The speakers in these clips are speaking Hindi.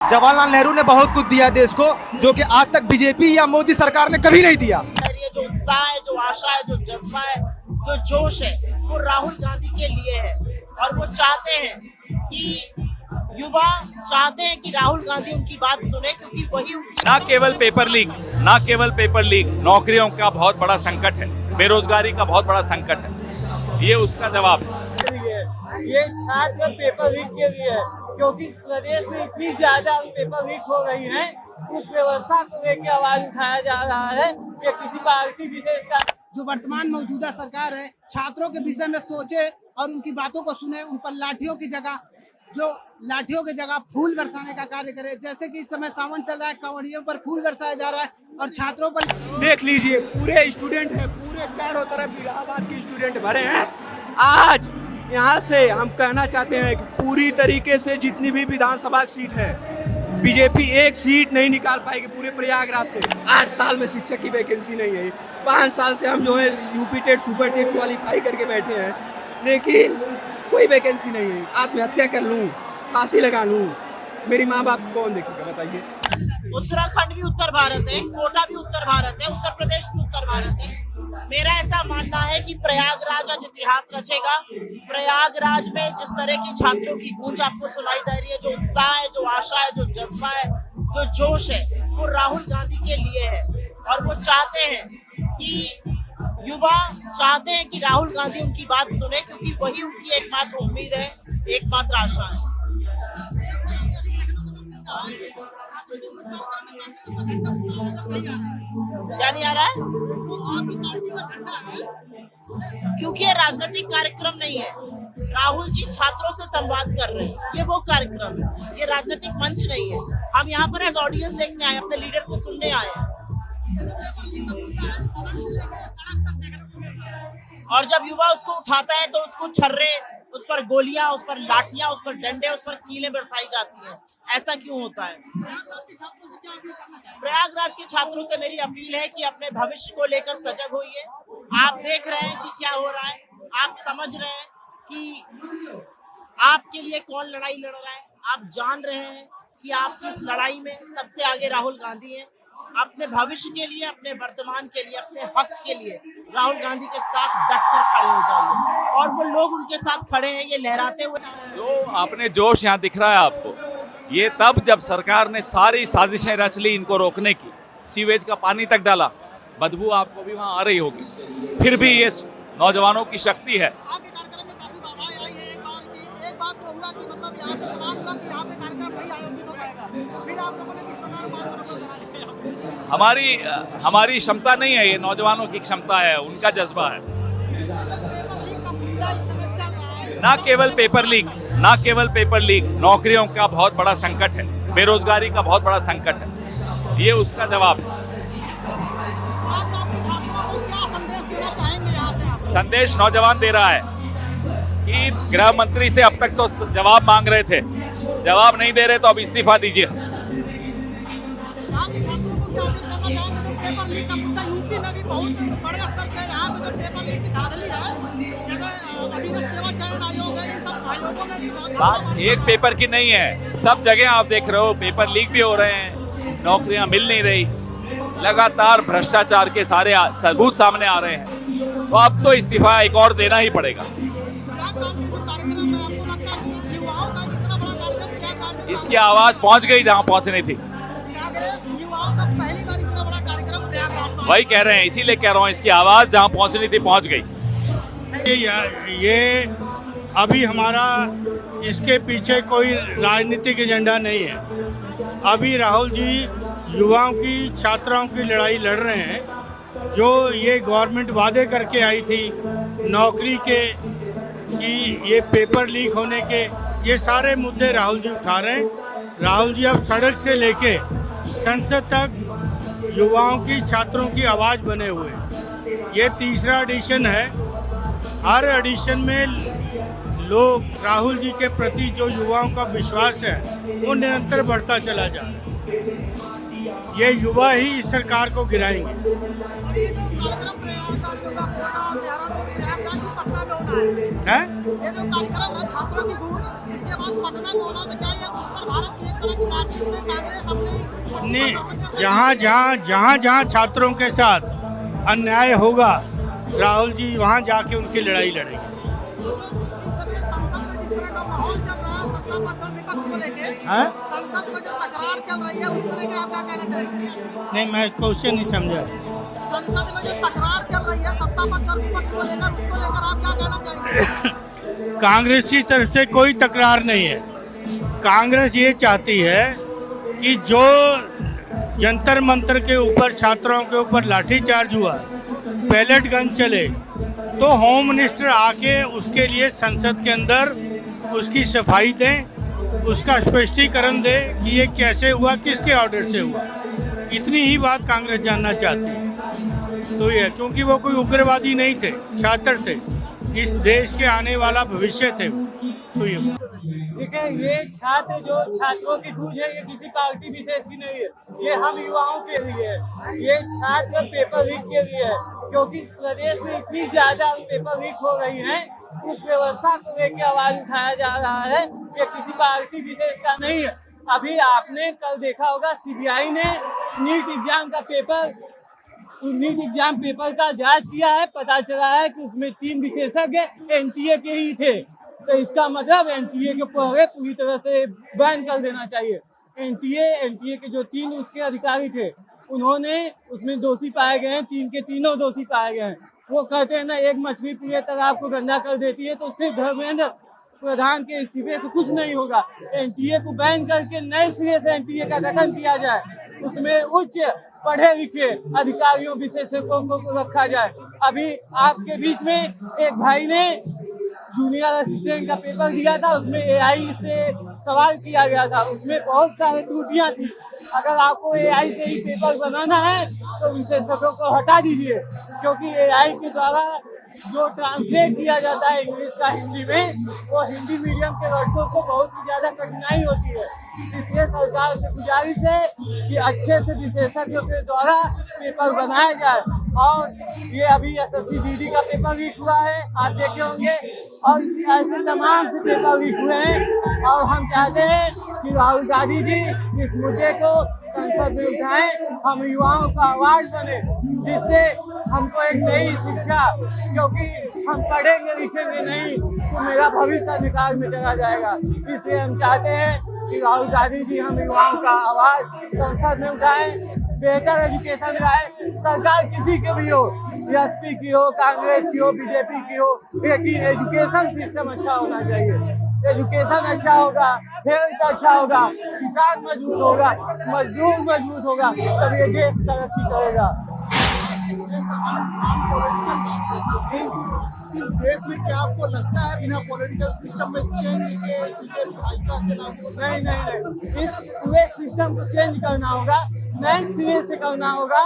जवाहरलाल नेहरू ने बहुत कुछ दिया देश को, जो कि आज तक बीजेपी या मोदी सरकार ने कभी नहीं दिया। ये जो उत्साह है, जो आशा है, जो जज्बा है, जो जोश है, वो राहुल गांधी के लिए है। और वो चाहते हैं कि युवा चाहते हैं कि राहुल गांधी उनकी बात सुने, क्योंकि वही उनकी ना केवल पेपर लीक, नौकरियों का बहुत बड़ा संकट है, बेरोजगारी का बहुत बड़ा संकट है, ये उसका जवाब है। ये छात्र पेपर लीक के लिए है, क्योंकि प्रदेश में इतनी ज्यादा पेपर लीक हो रही है, उस व्यवस्था को लेकर आवाज उठाया जा रहा है कि किसी पार्टी विशेष का जो वर्तमान मौजूदा सरकार है छात्रों के विषय में सोचे और उनकी बातों को सुने, उन पर लाठियों की जगह फूल बरसाने का कार्य करे। जैसे कि इस समय सावन चल रहा है, कांवड़ियों पर फूल बरसाया जा रहा है और छात्रों पर देख लीजिए पूरे स्टूडेंट हैं, पूरे चारों तरफ इलाहाबाद के स्टूडेंट भरे हैं। आज यहाँ से हम कहना चाहते हैं कि पूरी तरीके से जितनी भी विधानसभा की सीट है, बीजेपी एक सीट नहीं निकाल पाएगी पूरे प्रयागराज से। 8 साल में शिक्षक की वैकेंसी नहीं है। 5 साल से हम जो है UP TET super TET qualify करके बैठे हैं, लेकिन कोई वैकेंसी नहीं है। आत्महत्या कर लूँ, फांसी लगा लूँ, मेरी माँ बाप को कौन देखेगा बताइए। उत्तराखंड भी उत्तर भारत है, कोटा भी उत्तर भारत है, उत्तर प्रदेश भी उत्तर भारत है। मेरा ऐसा मानना है कि प्रयागराज आज इतिहास रचेगा। प्रयागराज में जिस तरह की छात्रों की गूंज आपको सुनाई दे रही है, जो उत्साह है, जो आशा है, जो जज्बा है, जो जोश है, वो राहुल गांधी के लिए है। और वो चाहते हैं कि युवा चाहते हैं कि राहुल गांधी उनकी बात सुने, क्योंकि वही उनकी एकमात्र उम्मीद है, एकमात्र आशा है। क्या नहीं आ रहा है? क्योंकि ये राजनीतिक कार्यक्रम नहीं है। राहुल जी छात्रों से संवाद कर रहे हैं, ये वो कार्यक्रम है, ये राजनीतिक मंच नहीं है। हम यहाँ पर एज ऑडियंस देखने आए, अपने लीडर को सुनने आए हैं। और जब युवा उसको उठाता है तो उसको छर्रे, उस पर गोलियां, उस पर लाठियां, उस पर डंडे, उस पर कीलें बरसाई जाती हैं। ऐसा क्यों होता है? प्रयागराज के छात्रों से मेरी अपील है कि अपने भविष्य को लेकर सजग होइए। आप देख रहे हैं कि क्या हो रहा है, आप समझ रहे हैं कि आपके लिए कौन लड़ाई लड़ रहा है, आप जान रहे हैं कि आपकी इस लड़ाई में सबसे आगे राहुल गांधी हैं। अपने भविष्य के लिए, अपने वर्तमान के लिए, अपने हक के लिए राहुल गांधी के साथ डटकर खड़े हो जाइए। और वो लोग उनके साथ खड़े हैं, ये लहराते हुए। जो आपने जोश यहाँ दिख रहा है आपको, ये तब जब सरकार ने सारी साजिशें रच ली इनको रोकने की, सीवेज का पानी तक डाला, बदबू आपको भी वहाँ आ रही होगी, फिर भी ये नौजवानों की शक्ति है। आपके कार्यक्रम में काफी वाहवाही आई है। एक बार तो हुआ कि मतलब यहाँ पे प्लान हुआ कि यहाँ पे कार्यक्रम नहीं आयोजित हो पाएगा, फिर आप लोगों ने किस प्रकार हमारी क्षमता नहीं है, ये नौजवानों की क्षमता है, उनका जज्बा है। ना केवल पेपर लीक, नौकरियों का बहुत बड़ा संकट है, बेरोजगारी का बहुत बड़ा संकट है, ये उसका जवाब है। संदेश नौजवान दे रहा है कि गृह मंत्री से अब तक तो जवाब मांग रहे थे, जवाब नहीं दे रहे तो अब इस्तीफा दीजिए। बात एक पेपर की नहीं है, सब जगह आप देख रहे हो पेपर लीक भी हो रहे हैं, नौकरियां मिल नहीं रही, लगातार भ्रष्टाचार के सारे सबूत सामने आ रहे हैं, तो अब तो इस्तीफा एक और देना ही पड़ेगा। इसकी आवाज पहुंच गई जहां पहुंचनी थी, वही कह रहे हैं, इसीलिए कह रहा हूं, इसकी आवाज जहां पहुंचनी थी पहुंच गई। ये अभी हमारा इसके पीछे कोई राजनीतिक एजेंडा नहीं है। अभी राहुल जी युवाओं की, छात्राओं की लड़ाई लड़ रहे हैं। जो ये गवर्नमेंट वादे करके आई थी नौकरी के, कि ये पेपर लीक होने के, ये सारे मुद्दे राहुल जी उठा रहे हैं। राहुल जी अब सड़क से लेके संसद तक युवाओं की, छात्रों की आवाज़ बने हुए हैं। ये तीसरा एडिशन है। हर एडिशन में लोग राहुल जी के प्रति जो युवाओं का विश्वास है वो निरंतर बढ़ता चला जा रहा है। ये युवा ही इस सरकार को गिराएंगे। है? ये जो कार्यक्रम है छात्रों की गूंज, इसके बाद संसद पटना दोनों से क्या ये उत्तर भारत की एक तरह की बात है, इसमें कांग्रेस अपनी नहीं, जहाँ जहाँ छात्रों के साथ अन्याय होगा राहुल जी वहाँ जाके उनकी लड़ाई लड़ेंगे। संसद में जिस तरह का माहौल चल रहा है सत्ता पक्ष और विपक्ष को लेके, हाँ? संसद में जो तकरार चल रही है उसको लेके आप क्या कहना चाहेंगे? नहीं, मैं क्वेश्चन नहीं समझा। संसद में जो तकरार चल रही है सत्ता पक्ष और विपक्ष को लेकर, उसको लेकर आप क्या कहना चाहेंगे? कांग्रेस की तरफ से कोई तकरार नहीं है। कांग्रेस ये चाहती है कि जो जंतर मंतर के ऊपर छात्रों के ऊपर लाठीचार्ज हुआ, पैलेट गन चले, तो होम मिनिस्टर आके उसके लिए संसद के अंदर उसकी सफाई दें, उसका स्पष्टीकरण दे कि ये कैसे हुआ, किसके ऑर्डर से हुआ। इतनी ही बात कांग्रेस जानना चाहती है। तो ये क्योंकि वो कोई उग्रवादी नहीं थे, छात्र थे, इस देश के आने वाला भविष्य थे। तो ये देखिए, ये छात्र जो छात्रों की गूंज है ये किसी पार्टी विशेष की नहीं है, ये हम युवाओं के लिए है। ये छात्र पेपर लीक के लिए है, क्योंकि प्रदेश में इतनी ज्यादा पेपर लीक हो रही है, उस व्यवस्था को लेकर आवाज उठाया जा रहा है। ये किसी पार्टी विशेष का नहीं है। अभी आपने कल देखा होगा सीबीआई ने नीट एग्जाम पेपर का जांच किया है, पता चला है कि उसमें 3 विशेषज्ञ एनटीए के ही थे। तो इसका मतलब एनटीए के पहले पूरी तरह से बैन कर देना चाहिए। एनटीए के जो 3 उसके अधिकारी थे, उन्होंने उसमें दोषी पाए गए हैं, 3 के तीनों दोषी पाए गए हैं। वो कहते हैं ना, एक मछली पूरे तालाब को गंदा कर देती है, तो सिर्फ धर्मेंद्र प्रधान के इस्तीफे से कुछ नहीं होगा। एनटीए को बैन करके नए सिरे से एनटीए का गठन किया जाए, उसमें उच्च पढ़े लिखे अधिकारियों विशेषज्ञों को रखा जाए। अभी आपके बीच में एक भाई ने जूनियर असिस्टेंट का पेपर दिया था, उसमें एआई से सवाल किया गया था, उसमें बहुत सारी त्रुटियां थी। अगर आपको एआई से ही पेपर बनाना है तो विशेषज्ञों को हटा दीजिए, क्योंकि एआई के द्वारा जो ट्रांसलेट किया जाता है इंग्लिश का हिंदी में, वो हिंदी मीडियम के लड़कों को बहुत ही ज्यादा कठिनाई होती है। इसलिए सरकार से गुजारिश है कि अच्छे से विशेषज्ञों के द्वारा पेपर बनाया जाए। और ये अभी एसएससी जीडी का पेपर लीक हुआ है, आप देखे होंगे, और ऐसे तमाम से पेपर लीक हुए हैं। और हम चाहते हैं कि राहुल गांधी जी इस मुद्दे को संसद में उठाएं, हम युवाओं का आवाज बने, जिससे हमको एक नई शिक्षा, क्योंकि हम पढ़ेंगे लिखेंगे नहीं तो मेरा भविष्य अंधकार में चला जाएगा। इसलिए हम चाहते हैं कि राहुल गांधी जी हम युवाओं का आवाज संसद में उठाएं, बेहतर एजुकेशन लाए। सरकार किसी की भी हो, बीएसपी की हो, कांग्रेस की हो, बीजेपी की हो, लेकिन एजुकेशन सिस्टम अच्छा होना चाहिए। एजुकेशन अच्छा होगा, हेल्थ अच्छा होगा, किसान मजबूत होगा, मजदूर मजबूत होगा, तब ये देश तरक्की करेगा। इस देश में क्या आपको लगता है बिना पॉलिटिकल सिस्टम में चेंज के चीजें भाजपा से लागू? नहीं, इस पूरे सिस्टम को चेंज करना होगा, नए सिरे से करना होगा।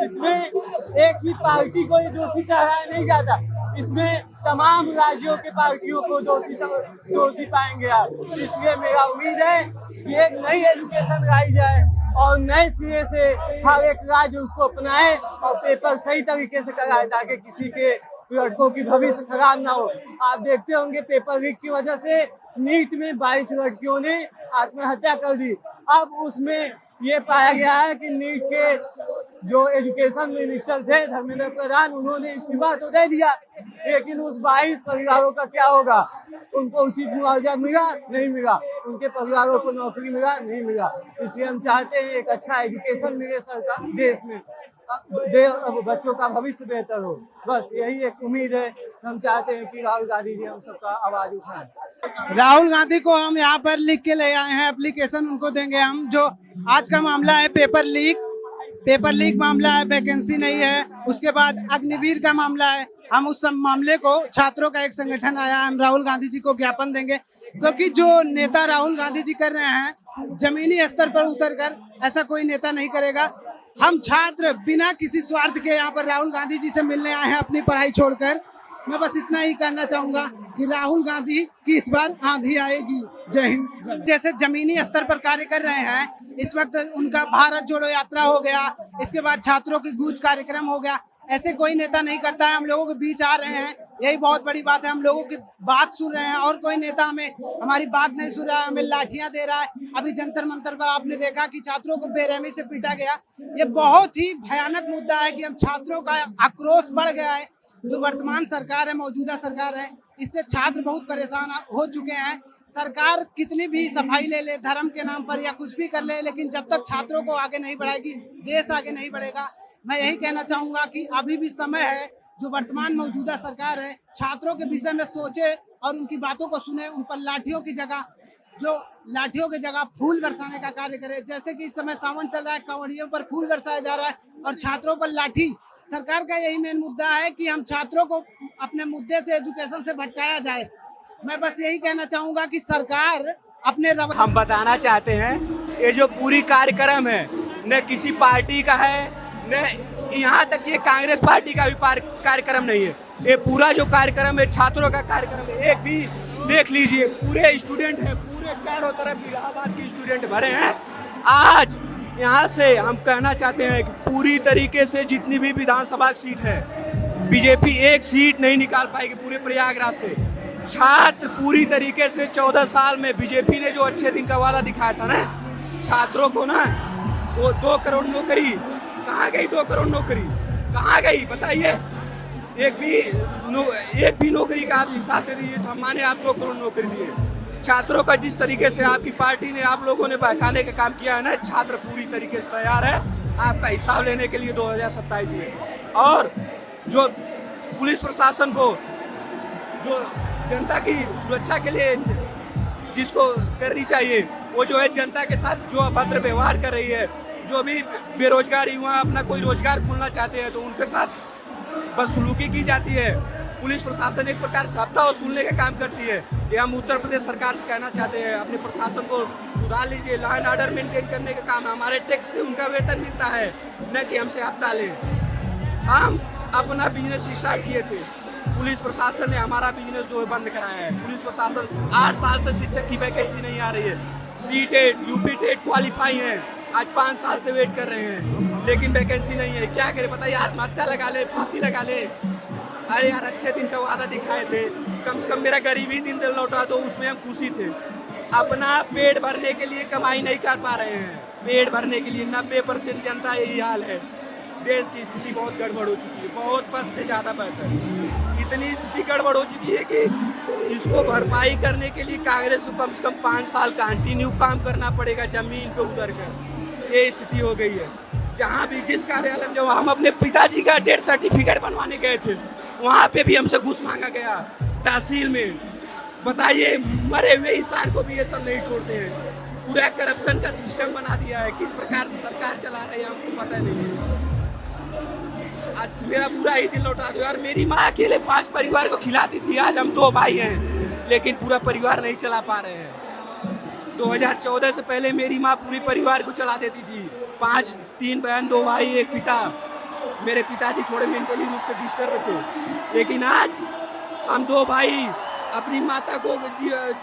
इसमें एक ही पार्टी को ही दोषी ठहराया नहीं जाता, इसमें तमाम राज्यों के पार्टियों को दोषी पाएंगे आप। इसलिए मेरा उम्मीद है कि एक नई एजुकेशन लाई जाए और नए सिरे से हर एक राज्य उसको अपनाए और पेपर सही तरीके से कराए, ताकि किसी के लड़कों की भविष्य खराब ना हो। आप देखते होंगे पेपर लीक की वजह से नीट में 22 लड़कियों ने आत्महत्या कर दी। अब उसमें ये पाया गया है कि नीट के जो एजुकेशन मिनिस्टर थे धर्मेंद्र प्रधान, उन्होंने इस्तीफा तो दे दिया, लेकिन उस 22 परिवारों का क्या होगा? उनको उचित मुआवजा मिला? नहीं मिला। उनके परिवारों को नौकरी मिला? नहीं मिला। इसलिए हम चाहते हैं एक अच्छा एजुकेशन मिले सरकार देश में, बच्चों का भविष्य बेहतर हो। बस यही एक उम्मीद है। हम चाहते हैं कि राहुल गांधी जी हम सबका आवाज उठाएं। राहुल गांधी को हम यहाँ पर लिख के ले आए हैं, एप्लीकेशन उनको देंगे हम। जो आज का मामला है पेपर लीक मामला है, वैकेंसी नहीं है। उसके बाद अग्निवीर का मामला है, हम उस सब मामले को, छात्रों का एक संगठन आया, हम राहुल गांधी जी को ज्ञापन देंगे, क्योंकि जो नेता राहुल गांधी जी कर रहे हैं जमीनी स्तर पर उतरकर, ऐसा कोई नेता नहीं करेगा। हम छात्र बिना किसी स्वार्थ के यहाँ पर राहुल गांधी जी से मिलने आए हैं अपनी पढ़ाई छोड़कर। मैं बस इतना ही कहना चाहूंगा कि राहुल गांधी की इस बार आंधी आएगी। जय हिंद। जैसे जमीनी स्तर पर कार्य कर रहे हैं, इस वक्त उनका भारत जोड़ो यात्रा हो गया, इसके बाद छात्रों की गूंज कार्यक्रम हो गया, ऐसे कोई नेता नहीं करता है। हम लोगों के बीच आ रहे हैं, यही बहुत बड़ी बात है। हम लोगों की बात सुन रहे हैं और कोई नेता हमारी बात नहीं सुन रहा है, हमें लाठियां दे रहा है। अभी जंतर मंतर पर आपने देखा कि छात्रों को बेरहमी से पीटा गया। ये बहुत ही भयानक मुद्दा है कि हम छात्रों का आक्रोश बढ़ गया है। जो वर्तमान सरकार है, मौजूदा सरकार है, इससे छात्र बहुत परेशान हो चुके हैं। सरकार कितनी भी सफाई ले ले धर्म के नाम पर या कुछ भी कर ले, लेकिन जब तक छात्रों को आगे नहीं बढ़ाएगी, देश आगे नहीं बढ़ेगा। मैं यही कहना चाहूंगा कि अभी भी समय है, जो वर्तमान मौजूदा सरकार है, छात्रों के विषय में सोचे और उनकी बातों को सुने। उन पर लाठियों की जगह फूल बरसाने का कार्य करे। जैसे कि इस समय सावन चल रहा है, कांवड़ियों पर फूल बरसाया जा रहा है और छात्रों पर लाठी। सरकार का यही मेन मुद्दा है कि हम छात्रों को अपने मुद्दे से, एजुकेशन से भटकाया जाए। मैं बस यही कहना चाहूंगा कि सरकार अपने हम बताना चाहते हैं, ये जो पूरी कार्यक्रम है न किसी पार्टी का है, न यहाँ तक ये कांग्रेस पार्टी का भी कार्यक्रम नहीं है। ये पूरा जो कार्यक्रम है छात्रों का कार्यक्रम है। एक भी देख लीजिए, पूरे स्टूडेंट हैं, पूरे चारों तरफ इलाहाबाद के स्टूडेंट भरे हैं। आज यहाँ से हम कहना चाहते हैं कि पूरी तरीके से जितनी भी विधानसभा सीट है, बीजेपी एक सीट नहीं निकाल पाएगी पूरे प्रयागराज से। छात्र पूरी तरीके से 14 साल में बीजेपी ने जो अच्छे दिन का वादा दिखाया था ना छात्रों को ना, वो 2 करोड़ नौकरी कहाँ गई? 2 करोड़ नौकरी कहाँ गई बताइए? एक भी नौकरी का आप हिसाब दे दीजिए तो हम माने आप 2 करोड़ नौकरी दिए। छात्रों का जिस तरीके से आपकी पार्टी ने, आप लोगों ने बहकाने का काम किया है ना, छात्र पूरी तरीके से तैयार है आपका हिसाब लेने के लिए 2027 में। और जो पुलिस प्रशासन को, जो जनता की सुरक्षा के लिए जिसको करनी चाहिए, वो जो है जनता के साथ जो अभद्र व्यवहार कर रही है। जो भी बेरोजगार युवा अपना कोई रोजगार खोलना चाहते हैं तो उनके साथ बदसलूकी की जाती है। पुलिस प्रशासन एक प्रकार से हफ्ता वसूलने का काम करती है। ये हम उत्तर प्रदेश सरकार से कहना चाहते हैं, अपने प्रशासन को सुधार लीजिए। लॉ एंड ऑर्डर मेंटेन करने का काम है, हमारे टैक्स से उनका वेतन मिलता है, न कि हमसे हफ्ता लें। हम अपना बिजनेस स्टार्ट किए थे, पुलिस प्रशासन ने हमारा बिजनेस जो है बंद कराया है। पुलिस प्रशासन 8 साल से शिक्षक की वैकेंसी नहीं आ रही है। सी-टेट, यूपी-टेट क्वालिफाई है, आज 5 साल से वेट कर रहे हैं, लेकिन वैकेंसी नहीं है। क्या करें बताइए? आत्महत्या लगा ले, फांसी लगा ले। अरे यार, अच्छे दिन का वादा दिखाए थे, कम से कम मेरा गरीबी दिन लौटा दो, उसमें हम खुशी थे। अपना पेट भरने के लिए कमाई नहीं कर पा रहे हैं। पेट भरने के लिए 90% जनता यही हाल है। देश की स्थिति बहुत गड़बड़ हो चुकी है, बहुत पद से ज़्यादा बेहतर। इतनी स्थिति गड़बड़ हो चुकी है कि इसको भरपाई करने के लिए कांग्रेस को कम से कम 5 साल कंटिन्यू काम करना पड़ेगा, जमीन पे उतर कर। ये स्थिति हो गई है। जहाँ भी जिस कार्यालय में, जब हम अपने पिताजी का डेथ सर्टिफिकेट बनवाने गए थे, वहाँ पे भी हमसे घूस मांगा गया तहसील में। बताइए, मरे हुए इंसान को भी ये सब नहीं छोड़ते हैं। पूरा करप्शन का सिस्टम बना दिया है। किस प्रकार से सरकार चला रही है हमको पता नहीं है। आज मेरा पूरा ही दिल लौटा दो यार। मेरी माँ अकेले 5 परिवार को खिलाती थी, आज हम 2 भाई हैं, लेकिन पूरा परिवार नहीं चला पा रहे हैं। 2014 से पहले मेरी माँ पूरी परिवार को चला देती थी। 3 बहन, 2 भाई, 1 पिता। मेरे पिताजी थोड़े मेंटली रूप से डिस्टर्ब थे, लेकिन आज हम 2 भाई अपनी माता को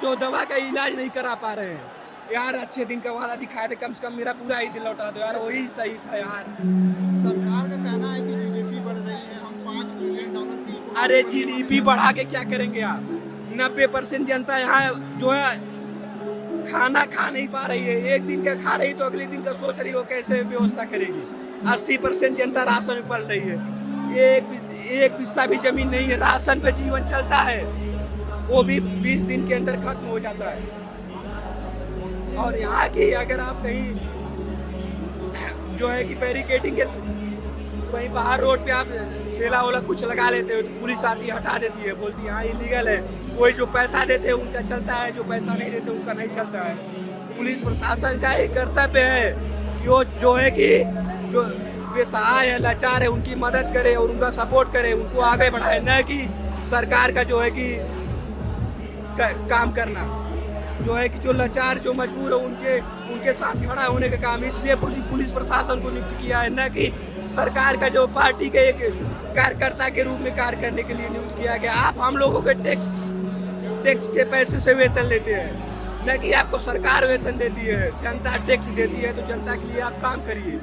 जो दवा का इलाज नहीं करा पा रहे हैं। यार, अच्छे दिन का वादा दिखाए थे, कम से कम मेरा पूरा ही दिल लौटा दो यार, वही सही था यार। सरकार का कहना है कि जीडीपी बढ़ रही है, हम $5 ट्रिलियन की। अरे जीडीपी बढ़ा के क्या करेंगे आप? 90% जनता यहाँ जो है खाना खा नहीं पा रही है। एक दिन का खा रही तो अगले दिन का सोच रही हो कैसे व्यवस्था करेगी। 80% जनता राशन में पल रही है। एक हिस्सा भी जमीन नहीं है, राशन पे जीवन चलता है, वो भी 20 दिन के अंदर खत्म हो जाता है। और यहाँ की अगर आप कहीं जो है कि बैरिकेडिंग के कहीं बाहर रोड पे आप ठेला वोला कुछ लगा लेते हो, पुलिस आती है, हटा देती है, बोलती है हाँ इलीगल है। वही जो पैसा देते हैं उनका चलता है, जो पैसा नहीं देते उनका नहीं चलता है। पुलिस प्रशासन का एक कर्तव्य है कि वो जो है कि जो बेसहाय है, लाचार है, उनकी मदद करे और उनका सपोर्ट करे, उनको आगे बढ़ाए, न कि सरकार का जो है कि काम करना, जो है कि जो लाचार, जो मजबूर है, उनके साथ खड़ा होने का काम। इसलिए पुलिस प्रशासन को नियुक्त किया है, न कि सरकार का जो पार्टी के एक कार्यकर्ता के रूप में कार्य करने के लिए नियुक्त किया गया। आप हम लोगों के टैक्स के पैसे से वेतन लेते हैं, न कि आपको सरकार वेतन देती है। जनता टैक्स देती है तो जनता के लिए आप काम करिए,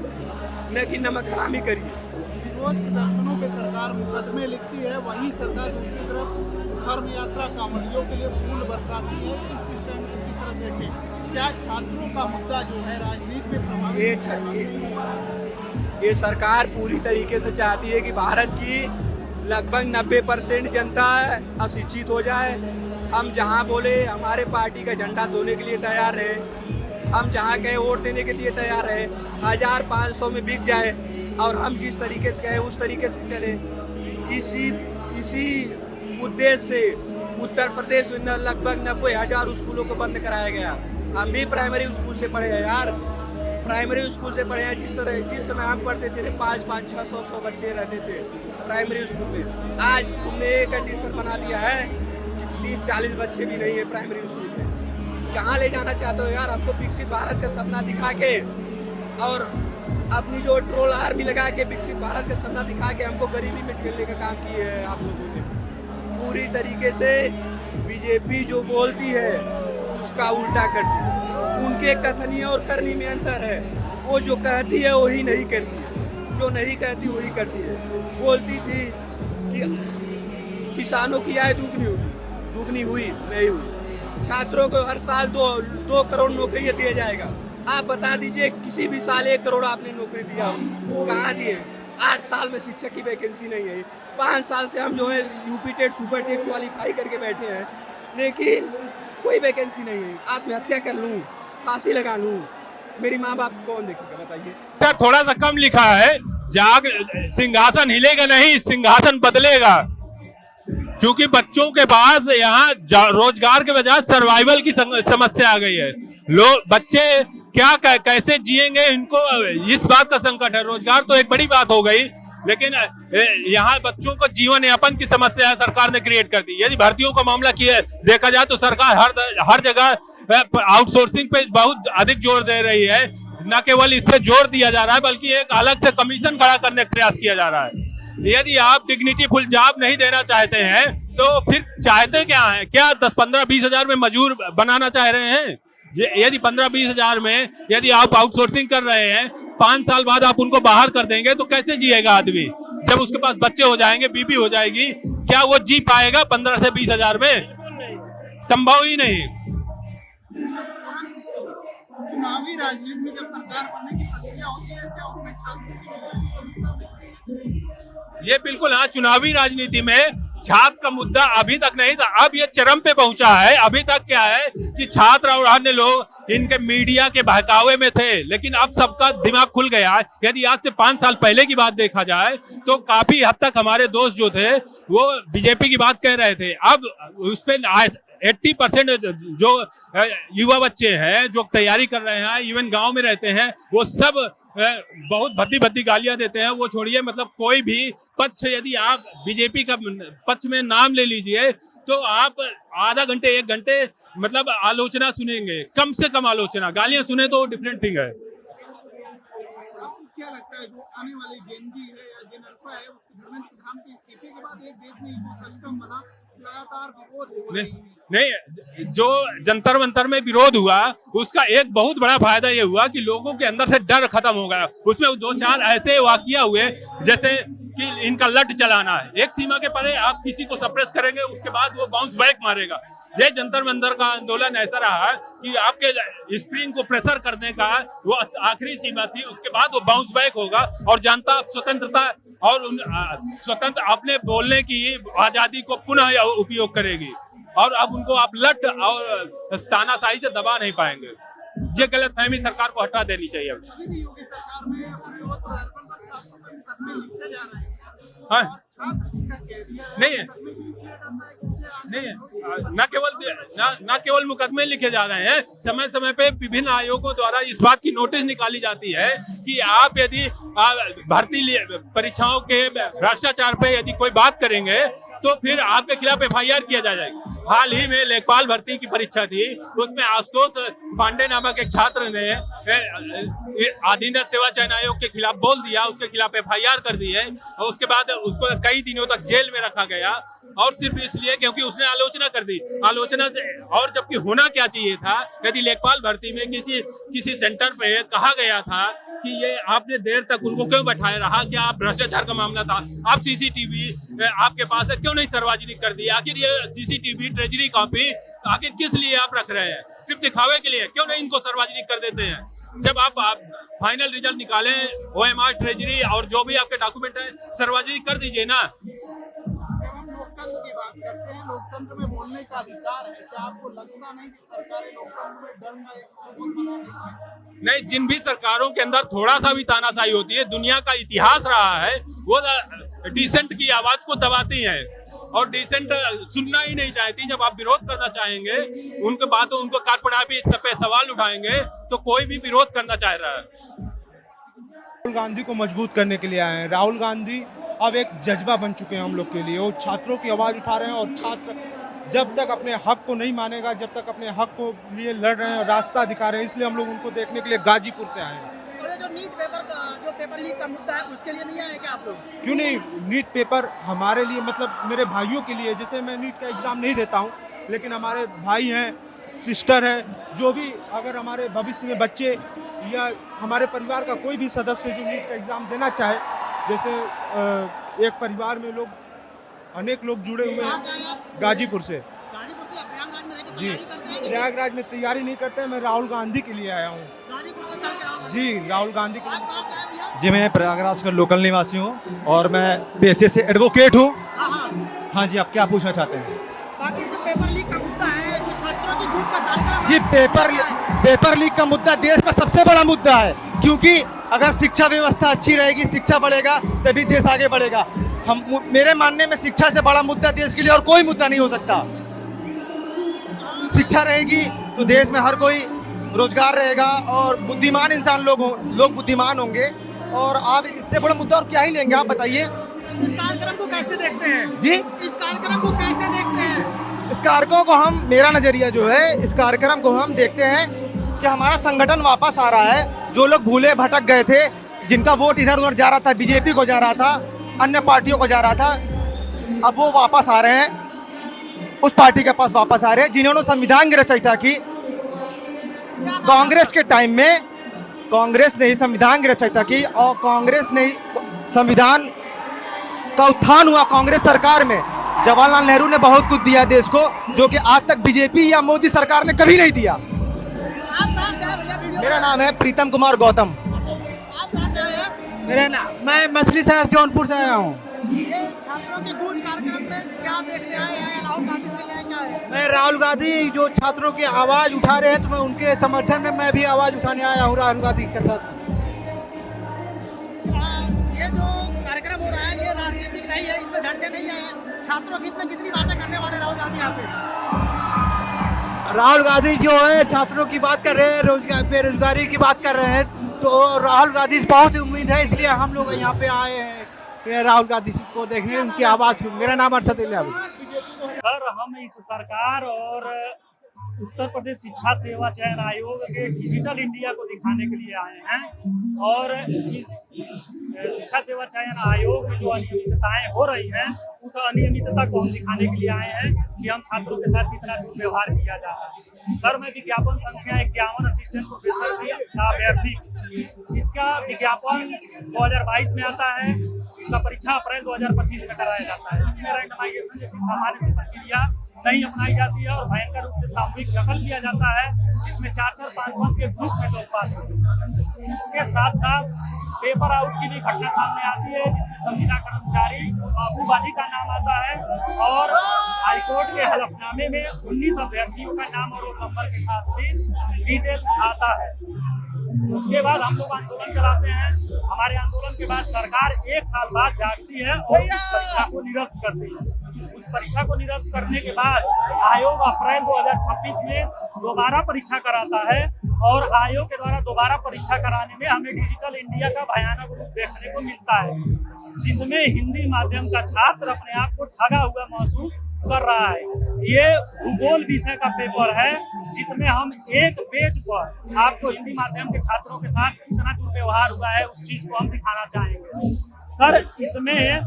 न कि नमक हरामी करिए। विरोध प्रदर्शनों पे सरकार मुकदमे लिखती है, वहीं सरकार दूसरी तरफ धर्म यात्रा कांवड़ियों के लिए फूल बरसाती है। इस सिस्टम को किस तरह देखते हैं? क्या छात्रों का मुद्दा जो है राजनीति में प्रभावित? ये सरकार पूरी तरीके से चाहती है कि भारत की लगभग 90% जनता अशिक्षित हो जाए। हम जहां बोले हमारे पार्टी का झंडा धोने के लिए तैयार रहे, हम जहां कहे वोट देने के लिए तैयार रहे, 1500 में बिक जाए और हम जिस तरीके से कहे उस तरीके से चले। इसी उद्देश्य से उत्तर प्रदेश में लगभग 90,000 स्कूलों को बंद कराया गया। हम भी प्राइमरी स्कूल से पढ़े हैं यार, प्राइमरी स्कूल से पढ़े हैं। जिस समय हम पढ़ते थे 500 600 बच्चे रहते थे प्राइमरी स्कूल में। आज तुमने एक कंडीशन बना दिया है कि 30-40 बच्चे भी नहीं है प्राइमरी स्कूल में। कहाँ ले जाना चाहते हो यार? हमको विकसित भारत का सपना दिखा के और अपनी जो ट्रोल आर्मी लगा के विकसित भारत का सपना दिखा के हमको गरीबी में ठेलने का काम किया है आप लोगों ने। पूरी तरीके से बीजेपी जो बोलती है उसका उल्टा करती है। उनके कथनी और करनी में अंतर है। वो जो कहती है वही नहीं करती है, जो नहीं कहती वही करती है। बोलती थी कि किसानों की आय दुगनी हुई, नहीं हुई। छात्रों को हर साल 2 करोड़ नौकरियां दिया जाएगा। आप बता दीजिए किसी भी साल 1 करोड़ आपने नौकरी दिया हो? कहाँ दिए? 8 साल में शिक्षक की वैकेंसी नहीं है। 5 साल से हम जो है UP TET super TET qualify करके बैठे हैं, लेकिन कोई वैकेंसी नहीं है। आत्महत्या कर लूँ, फांसी लगा लूँ, मेरी माँ बाप कौन देखेगा बताइए? थोड़ा सा कम लिखा है, सिंहासन हिलेगा नहीं, सिंहासन बदलेगा। क्योंकि बच्चों के पास यहाँ रोजगार के बजाय सर्वाइवल की समस्या आ गई है। लोग बच्चे क्या कैसे जिएंगे, इनको इस बात का संकट है। रोजगार तो एक बड़ी बात हो गई, लेकिन यहाँ बच्चों को जीवन यापन की समस्या सरकार ने क्रिएट कर दी। यदि भर्तियों का मामला किया देखा जाए तो सरकार हर जगह आउटसोर्सिंग पे बहुत अधिक जोर दे रही है। न केवल इस पे जोर दिया जा रहा है, बल्कि एक अलग से कमीशन खड़ा करने का प्रयास किया जा रहा है। यदि आप डिग्निटी फुल जॉब नहीं देना चाहते हैं तो फिर चाहते क्या है? क्या 10-15-20 हजार में मजदूर बनाना चाह रहे हैं? यदि 15-20 हजार में यदि आप आउटसोर्सिंग कर रहे हैं, 5 साल बाद आप उनको बाहर कर देंगे तो कैसे जिएगा आदमी? जब उसके पास बच्चे हो जाएंगे, बीबी हो जाएगी, क्या वो जी पाएगा 15 से 20 हजार में? संभव ही नहीं। चुनावी राजनीति में जब सरकार बनने की प्रक्रिया होती है, क्या उसमें छात्रों ये बिल्कुल हाँ, चुनावी राजनीति में छात्र का मुद्दा अभी तक नहीं था, अब ये चरम पे पहुंचा है। अभी तक क्या है कि छात्र और अन्य लोग इनके मीडिया के बहकावे में थे, लेकिन अब सबका दिमाग खुल गया है। यदि आज से 5 साल पहले की बात देखा जाए तो काफी हद तक हमारे दोस्त जो थे वो बीजेपी की बात कह रहे थे। अब उस पर 80% जो युवा बच्चे हैं जो तैयारी कर रहे हैं, इवन गांव में रहते हैं, वो सब बहुत भद्दी गालियां देते हैं। वो छोड़िए, मतलब कोई भी पक्ष यदि आप बीजेपी का पक्ष में नाम ले लीजिए तो आप आधा घंटे 1 घंटे मतलब आलोचना सुनेंगे, कम से कम आलोचना। गालियां सुने तो डिफरेंट थिंग है। आपको क्या लगता है जो आने वाली जेनजी है या जेन अल्फा है, उसके धर्मेंद्र प्रधान के इस्तीफे के बाद एक देश में जो सिस्टम बना, लगातार विरोध हो रही है? नहीं, जो जंतर मंतर में विरोध हुआ उसका एक बहुत बड़ा फायदा ये हुआ कि लोगों के अंदर से डर खत्म हो गया। उसमें 2-4 ऐसे वाकया हुए जैसे कि इनका लट चलाना है, एक सीमा के परे आप किसी को सप्रेस करेंगे, उसके बाद वो बाउंस बैक मारेगा। ये जंतर मंतर का आंदोलन ऐसा रहा कि आपके स्प्रिंग को प्रेशर करने का वो आखिरी सीमा थी, उसके बाद वो बाउंस बैक होगा और जनता स्वतंत्रता और स्वतंत्र अपने बोलने की आजादी को पुनः उपयोग करेगी। और अब उनको आप लट और तानाशाही से दबा नहीं पाएंगे। ये गलत फहमी सरकार को हटा देनी चाहिए। हाँ, नहीं, न केवल मुकदमे लिखे जा रहे हैं, समय समय पे विभिन्न आयोगों द्वारा इस बात की नोटिस निकाली जाती है कि आप यदि भर्ती परीक्षाओं के भ्रष्टाचार पे यदि कोई बात करेंगे तो फिर आपके खिलाफ FIR किया जाएगा। हाल ही में लेखपाल भर्ती की परीक्षा थी, उसमें आशुतोष पांडे नामक एक छात्र ने अधीनस्थ सेवा चयन आयोग के खिलाफ बोल दिया, उसके खिलाफ FIR कर दी है और उसके बाद उसको कई दिनों तक जेल में रखा गया, और सिर्फ इसलिए क्योंकि उसने आलोचना कर दी। आलोचना से, और जबकि होना क्या चाहिए था, यदि लेखपाल भर्ती में किसी सेंटर पे कहा गया था कि ये आपने देर तक उनको क्यों बैठाए रहा, क्या आप भ्रष्टाचार का मामला था, आप CCTV आपके पास है क्यों नहीं सार्वजनिक कर दिया, आखिर ये CCTV ट्रेजरी कॉपी आखिर किस लिए आप रख रहे हैं, सिर्फ दिखावे के लिए, क्यों नहीं इनको सार्वजनिक कर देते हैं। जब आप फाइनल रिजल्ट निकालें, OMR ट्रेजरी और जो भी आपके डॉक्यूमेंट है सार्वजनिक कर दीजिए ना। लोकतंत्र की बात करते हैं, लोकतंत्र में बोलने का अधिकार है, क्या आपको लगता नहीं कि सरकारें लोकतंत्र में डर का एक माहौल बना रही है? नहीं, जिन भी सरकारों के अंदर थोड़ा सा भी तानाशाही होती है, दुनिया का इतिहास रहा है, वो डिसेंट की आवाज को दबाती है और डिसेंट सुनना ही नहीं चाहती। जब आप विरोध करना चाहेंगे, उनके बातों उनको कारपड़ापी पे सवाल उठाएंगे तो कोई भी विरोध करना चाह रहा है। राहुल गांधी को मजबूत करने के लिए आए हैं। राहुल गांधी अब एक जज्बा बन चुके हैं हम लोग के लिए। वो छात्रों की आवाज़ उठा रहे हैं और छात्र जब तक अपने हक को नहीं मानेगा, जब तक अपने हक को लिए लड़ रहे हैं और रास्ता दिखा रहे हैं, इसलिए हम लोग उनको देखने के लिए गाजीपुर से आए हैं। जो नीट पेपर जो पेपर लीक का मुद्दा है उसके लिए नहीं आए क्या आप लोग? क्यों नहीं, नीट पेपर हमारे लिए, मतलब मेरे भाइयों के लिए, जैसे मैं नीट का एग्ज़ाम नहीं देता हूँ, लेकिन हमारे भाई हैं, सिस्टर है, जो भी अगर हमारे भविष्य में बच्चे या हमारे परिवार का कोई भी सदस्य जो नीट का एग्ज़ाम देना चाहे, जैसे एक परिवार में अनेक लोग जुड़े हुए हैं गाजीपुर से। प्रयागराज में रहकर जी, तैयारी करते हैं? प्रयागराज में तैयारी नहीं करते हैं, मैं राहुल गांधी के लिए आया हूँ। गाजीपुर से चल के आओ। जी, राहुल गांधी के आप कहाँ से आए भैया? जी, मैं प्रयागराज का लोकल निवासी हूँ और मैं पेशे से एडवोकेट हूँ। हाँ जी, आप क्या पूछना चाहते हैं? बाकी जो पेपर लीक का मुद्दा है, जो छात्रों की भूख पर डालकर जी, पेपर लीक का मुद्दा देश का सबसे बड़ा मुद्दा है, क्योंकि अगर शिक्षा व्यवस्था अच्छी रहेगी, शिक्षा बढ़ेगा, तभी देश आगे बढ़ेगा। मेरे मानने में शिक्षा से बड़ा मुद्दा देश के लिए और कोई मुद्दा नहीं हो सकता। शिक्षा रहेगी तो देश में हर कोई रोजगार रहेगा और बुद्धिमान इंसान लोग बुद्धिमान होंगे, और आप इससे बड़ा मुद्दा और क्या ही लेंगे, आप बताइए। इस कार्यक्रम को कैसे देखते हैं? जी, इस कार्यक्रम को कैसे देखते हैं? इस कार्यक्रम को मेरा नजरिया जो है, इस कार्यक्रम को हम देखते हैं कि हमारा संगठन वापस आ रहा है। जो लोग भूले भटक गए थे, जिनका वोट इधर उधर जा रहा था, बीजेपी को जा रहा था, अन्य पार्टियों को जा रहा था, अब वो वापस आ रहे हैं, उस पार्टी के पास वापस आ रहे हैं जिन्होंने संविधान की रचयिता की। कांग्रेस के टाइम में कांग्रेस ने ही संविधान की रचयिता की और कांग्रेस ने संविधान का उत्थान हुआ कांग्रेस सरकार में। जवाहरलाल नेहरू ने बहुत कुछ दिया देश को, जो कि आज तक बीजेपी या मोदी सरकार ने कभी नहीं दिया। मेरा नाम है प्रीतम कुमार गौतम। आप कहाँ से आए हैं? मेरा नाम, मैं मछली शहर जौनपुर से आया हूँ। ये छात्रों के गूंज कार्यक्रम में क्या देखने आए हैं? राहुल गांधी से ले क्या है? मैं राहुल गांधी जो छात्रों की आवाज़ उठा रहे हैं, तो मैं उनके समर्थन में मैं भी आवाज़ उठाने आया हूँ राहुल गांधी के साथ। ये जो कार्यक्रम हो रहा है, ये राजनीतिक नहीं है, इसमें झंडे नहीं है। छात्रों के हित में कितनी बातें करने वाले राहुल गांधी यहाँ पे? राहुल गांधी जो है छात्रों की बात कर रहे हैं, बेरोजगारी की बात कर रहे हैं, तो राहुल गांधी से बहुत उम्मीद है, इसलिए हम लोग यहाँ पे आए हैं राहुल गांधी को देखने, उनकी आवाज़। मेरा नाम अर्षद इलियासी। सर, हम इस सरकार और उत्तर प्रदेश शिक्षा सेवा चयन आयोग के डिजिटल इंडिया को दिखाने के लिए आए हैं और इस शिक्षा सेवा चयन आयोग में जो अनियमितताएं हो रही हैं, उस अनियमितता को हम दिखाने के लिए आए हैं कि हम छात्रों के साथ कितना दुर्व्यवहार किया जा सकता है। सर, मैं विज्ञापन संख्या 51 असिस्टेंट प्रोफेसर अभ्यर्थी, इसका विज्ञापन 2022 में आता है, इसका परीक्षा अप्रैल 2025 में कराया जाता है। इसमें रैंडमाइजेशन जैसी सामान्य सी प्रक्रिया नहीं अपनाई जाती है और भयंकर रूप से सामूहिक दखल किया जाता है। इसमें 4-4, 5-5 के ग्रुप में लोग पास होते हैं। इसके साथ साथ पेपर आउट की भी घटना सामने आती है, जिसमें संविदा कर्मचारी बाबूबाजी का नाम आता है और हाईकोर्ट के हलफनामे में 19 अभ्यर्थियों का नाम और रोल नंबर के साथ भी डिटेल आता है। उसके बाद हम लोग आंदोलन चलाते हैं। हमारे आंदोलन के बाद सरकार 1 साल बाद जागती है और उस परीक्षा को निरस्त करती है। उस परीक्षा को निरस्त करने के बाद आयोग अप्रैल 2026 में दोबारा परीक्षा कराता है और आयोग के द्वारा दोबारा परीक्षा कराने में हमें डिजिटल इंडिया का भयानक रूप देखने को मिलता है, जिसमें हिंदी माध्यम का छात्र अपने आप को ठगा हुआ महसूस कर रहा है। ये भूगोल विषय का पेपर है जिसमें हम एक पेज पर आपको हिंदी माध्यम के छात्रों के साथ कितना दुर्व्यवहार हुआ है उस चीज को हम दिखाना चाहेंगे। सर, इसमें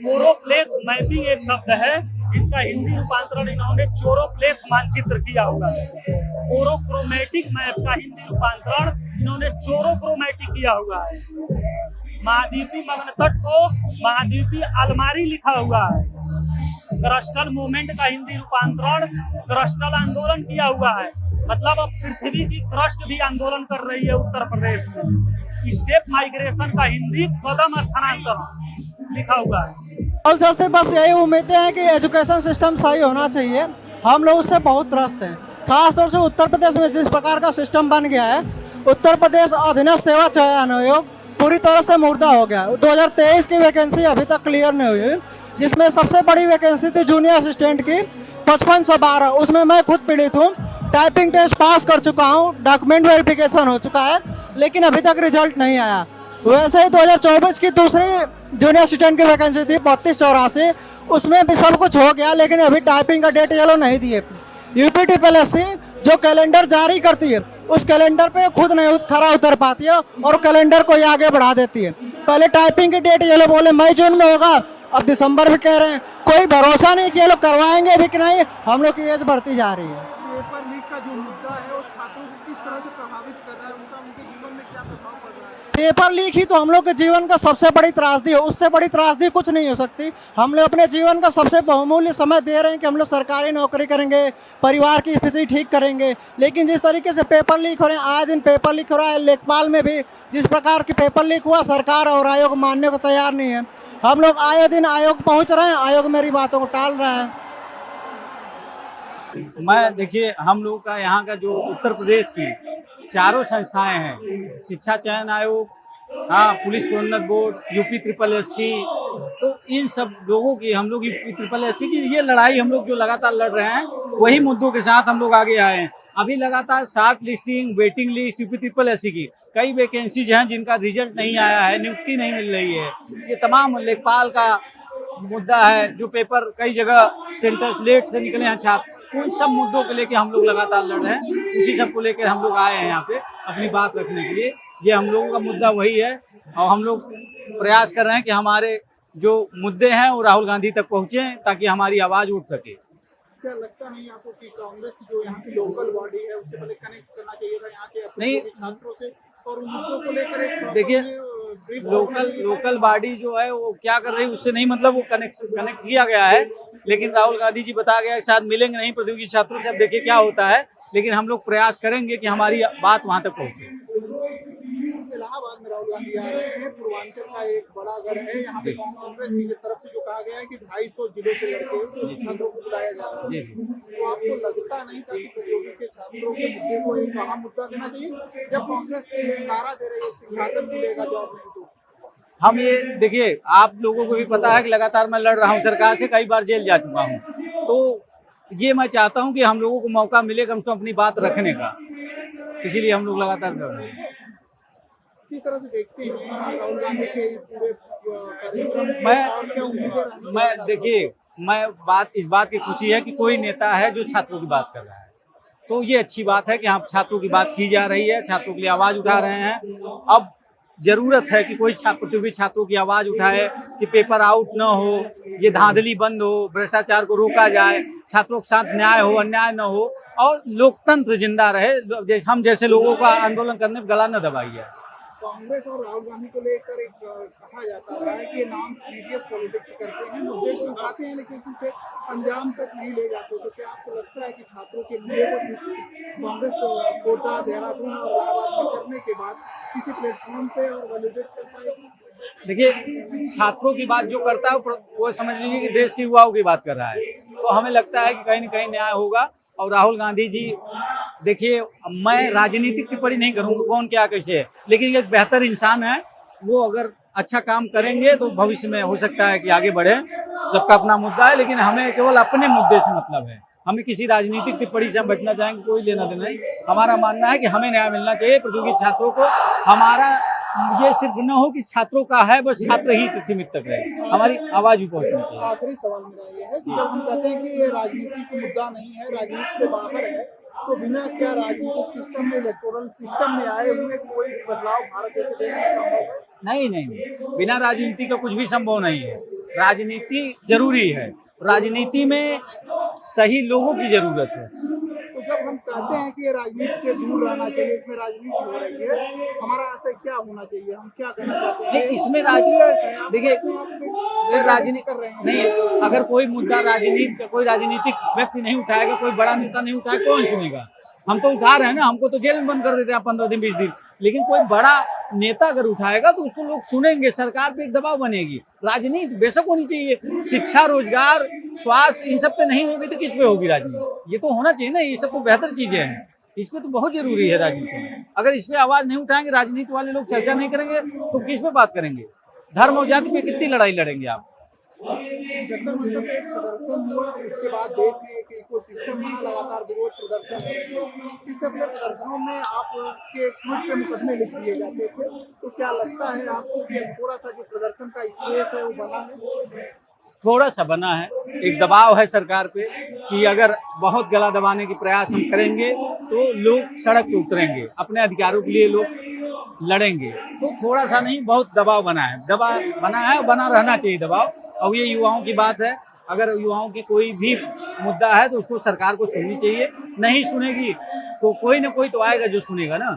मोरोप्लेथ मैपिंग एक शब्द है, इसका हिंदी रूपांतरण इन्होंने चोरोप्लेथ मानचित्र किया हुआ है। मोरोक्रोमेटिक मैप का हिंदी रूपांतरण इन्होंने चोरोक्रोमेटिक किया हुआ है। महाद्वीपी मग्नतट को महाद्वीपी अलमारी लिखा हुआ है। क्रस्टल मूवमेंट का हिंदी रूपांतरण क्रस्टल आंदोलन किया हुआ है। मतलब अब पृथ्वी की क्रस्ट भी आंदोलन कर रही है उत्तर प्रदेश में। स्टेप माइग्रेशन का हिंदी कदम स्थानांतरण लिखा हुआ है। और सर से बस यही उम्मीदें हैं कि एजुकेशन सिस्टम सही होना चाहिए। हम लोग उससे बहुत त्रस्त हैं, खासतौर से उत्तर प्रदेश में जिस प्रकार का सिस्टम बन गया है। उत्तर प्रदेश अधीनस्थ सेवा चयन आयोग पूरी तरह से मुर्दा हो गया। 2023 की वैकेंसी अभी तक क्लियर नहीं हुई, जिसमें सबसे बड़ी वैकेंसी थी जूनियर असिस्टेंट की 55 से 12। उसमें मैं खुद पीड़ित हूँ। टाइपिंग टेस्ट पास कर चुका हूँ, डॉक्यूमेंट वेरिफिकेशन हो चुका है, लेकिन अभी तक रिजल्ट नहीं आया। वैसे ही 2024 की दूसरी जूनियर असिस्टेंट की वैकेंसी थी 3284, उसमें भी सब कुछ हो गया, लेकिन अभी टाइपिंग का डेट येलो नहीं दिए। यूपीटीपीएससी जो कैलेंडर जारी करती है उस कैलेंडर पे खुद नहीं खरा उतर पाती है और कैलेंडर को ये आगे बढ़ा देती है। पहले टाइपिंग की डेट ये लोग बोले मई जून में होगा, अब दिसंबर में कह रहे हैं। कोई भरोसा नहीं कि ये लोग करवाएंगे भी कि नहीं। हम लोग की एज बढ़ती जा रही है। पेपर लीक का जो मुद्दा है वो छात्रों को किस तरह से प्रभावित कर रहा है, उसका उनके जीवन में क्या प्रभाव पड़ रहा है? पेपर लीक ही तो हम लोग के जीवन का सबसे बड़ी त्रासदी है, उससे बड़ी त्रासदी कुछ नहीं हो सकती। हम लोग अपने जीवन का सबसे बहुमूल्य समय दे रहे हैं कि हम लोग सरकारी नौकरी करेंगे, परिवार की स्थिति ठीक करेंगे, लेकिन जिस तरीके से पेपर लीक हो रहे हैं, आए दिन पेपर लीक हो रहा है। लेखपाल में भी जिस प्रकार की पेपर लीक हुआ, सरकार और आयोग मानने को तैयार नहीं है। हम लोग आए दिन आयोग पहुँच रहे हैं, आयोग मेरी बातों को टाल रहा है। मैं देखिए, हम लोग का यहाँ का जो उत्तर प्रदेश की चारों संस्थाएं हैं, शिक्षा चयन आयोग, हाँ, पुलिस प्रोन्नत बोर्ड, यूपी SSSC, तो इन सब लोगों की, हम लोग यूपी SSSC की ये लड़ाई हम लोग जो लगातार लड़ रहे हैं, वही मुद्दों के साथ हम लोग आगे आए हैं। अभी लगातार short listing, waiting list UP SSSC की कई वैकेंसीज हैं जिनका रिजल्ट नहीं आया है, नियुक्ति नहीं मिल रही है। ये तमाम लेखपाल का मुद्दा है, जो पेपर कई जगह सेंटर लेट से निकले हैं छात्र। उन सब मुद्दों को लेकर हम लोग लगातार लड़ रहे हैं। उसी सब को लेकर हम लोग आए हैं यहाँ पे अपनी बात रखने के लिए। ये हम लोगों का मुद्दा वही है और हम लोग प्रयास कर रहे हैं कि हमारे जो मुद्दे हैं वो राहुल गांधी तक पहुँचे ताकि हमारी आवाज़ उठ सके। क्या लगता नहीं आपको कि कांग्रेस की जो यहाँ की लोकल बॉडी है उससे पहले कनेक्ट करना चाहिए था यहाँ के नहीं, छात्रों से और उन मुद्दों को लेकर? देखिए, लोकल बॉडी जो है वो क्या कर रही है उससे नहीं, मतलब वो कनेक्ट किया गया है, लेकिन राहुल गांधी जी बता गया शायद मिलेंगे नहीं प्रतियोगी छात्रों से। अब देखिए क्या होता है, लेकिन हम लोग प्रयास करेंगे कि हमारी बात वहां तक पहुंचे। इलाहाबाद में राहुल गांधी आ रहे हैं, पूर्वांचल का एक बड़ा गढ़ है, यहाँ पे कांग्रेस की तरफ से जो कहा गया है कि 250 जिलों से लड़के छात्रों को बुलाया जा रहा है, तो आपको लगता नहीं था कि प्रतियोगी के छात्रों के मुद्दे को एक अहम मुद्दा देना चाहिए? जब कांग्रेस नारा दे रही है सिंहासन मिलेगा जॉब नहीं, तो हम ये देखिए, आप लोगों को भी पता है कि लगातार मैं लड़ रहा हूँ सरकार से, कई बार जेल जा चुका हूँ, तो ये मैं चाहता हूँ कि हम लोगों को मौका मिले कम से कम अपनी बात रखने का, इसीलिए हम लोग लगातार कर रहे हैं। किस तरह से देखते हैं राहुल गांधी के इस पूरे कार्यक्रम? मैं देखिए, इस बात की खुशी है कि कोई नेता है जो छात्रों की बात कर रहा है, तो ये अच्छी बात है कि हाँ, छात्रों की बात की जा रही है, छात्रों के लिए आवाज उठा रहे हैं। अब जरूरत है कि कोई प्रतियोगी छात्रों की आवाज उठाए कि पेपर आउट न हो, ये धांधली बंद हो, भ्रष्टाचार को रोका जाए, छात्रों के साथ न्याय हो, अन्याय न हो और लोकतंत्र जिंदा रहे। हम जैसे लोगों का आंदोलन करने में गला न दबाइए। कांग्रेस और राहुल गांधी को लेकर एक कहा जाता है कि ये नाम सीरियस पॉलिटिक्स करते हैं, मुद्दे को उठाते हैं लेकिन इसे अंजाम तक नहीं ले जाते। तो क्या आपको लगता है कि छात्रों के मुद्दे को कांग्रेस कोटा, देहरादून और इलाहाबाद में करने के बाद किसी प्लेटफॉर्म पे और वैलिडेट कर पाएगी? देखिए, छात्रों की बात जो करता है वो समझ लीजिए कि देश के युवाओं की बात कर रहा है, तो हमें लगता है कि कहीं न कहीं न्याय होगा। और राहुल गांधी जी, देखिए, मैं राजनीतिक टिप्पणी नहीं करूंगा कौन क्या कैसे है, लेकिन एक बेहतर इंसान है, वो अगर अच्छा काम करेंगे तो भविष्य में हो सकता है कि आगे बढ़े। सबका अपना मुद्दा है, लेकिन हमें केवल अपने मुद्दे से मतलब है, हमें किसी राजनीतिक टिप्पणी से हम बचना चाहेंगे, कोई लेना देना नहीं। हमारा मानना है कि हमें न्याय मिलना चाहिए प्रतियोगी छात्रों को। हमारा ये सिर्फ न हो कि छात्रों का है, बस छात्र ही सीमित तक रहे, हमारी आवाज भी पहुंचनी चाहिए। आखिरी सवाल मेरा ये है कि जब हम कहते हैं कि ये राजनीति का मुद्दा नहीं है, राजनीति से बाहर है, तो बिना क्या राजनीतिक सिस्टम में, इलेक्टोरल सिस्टम में आए हुए कोई बदलाव भारत जैसे देश में संभव है? नहीं, बिना राजनीति का कुछ भी संभव नहीं है। राजनीति जरूरी है, राजनीति में सही लोगों की जरूरत है। तो जब हम कहते हैं कि ये राजनीति से दूर रहना चाहिए, इसमें राजनीति हो रही है, हमारा आशय क्या होना चाहिए, हम क्या कहना चाहते हैं? नहीं, इसमें देखिए राजनीति कर रहे हैं नहीं, अगर कोई मुद्दा कोई राजनीतिक व्यक्ति नहीं उठाएगा, कोई बड़ा नेता नहीं उठाएगा, कौन सुनेगा? हम तो उठा रहे हैं ना, हमको तो जेल में बंद कर देते हैं 15 दिन 20 दिन, लेकिन कोई बड़ा नेता अगर उठाएगा तो उसको लोग सुनेंगे, सरकार पे एक दबाव बनेगी। राजनीति बेशक होनी चाहिए, शिक्षा, रोजगार, स्वास्थ्य, इन सब पे नहीं होगी तो किस पे होगी राजनीति? ये तो होना चाहिए ना, ये सब तो बेहतर चीजें हैं, इस पे तो बहुत जरूरी है राजनीति। अगर इस पे आवाज नहीं उठाएंगे, राजनीति वाले लोग चर्चा नहीं करेंगे तो किस पे बात करेंगे? धर्म और जाति पे कितनी लड़ाई लड़ेंगे आप? जंतर मंतर पे एक प्रदर्शन हुआ, उसके बाद देश में एक इकोसिस्टम बना, लगातार विरोध प्रदर्शन है। इस सब प्रदर्शनों में आपके ट्वीट पे मुकदमे लिख दिए जाते थे, तो क्या लगता है आपको कि थोड़ा सा जो प्रदर्शन का स्पेस है वो बना है? थोड़ा सा बना है, एक दबाव है सरकार पे कि अगर बहुत गला दबाने की प्रयास हम करेंगे तो लोग सड़क पे उतरेंगे, अपने अधिकारों के लिए लोग लड़ेंगे। तो थोड़ा सा नहीं, बहुत दबाव बना है और बना रहना चाहिए दबाव। और ये युवाओं की बात है, अगर युवाओं की कोई भी मुद्दा है तो उसको सरकार को सुननी चाहिए। नहीं सुनेगी तो कोई ना कोई तो आएगा जो सुनेगा ना।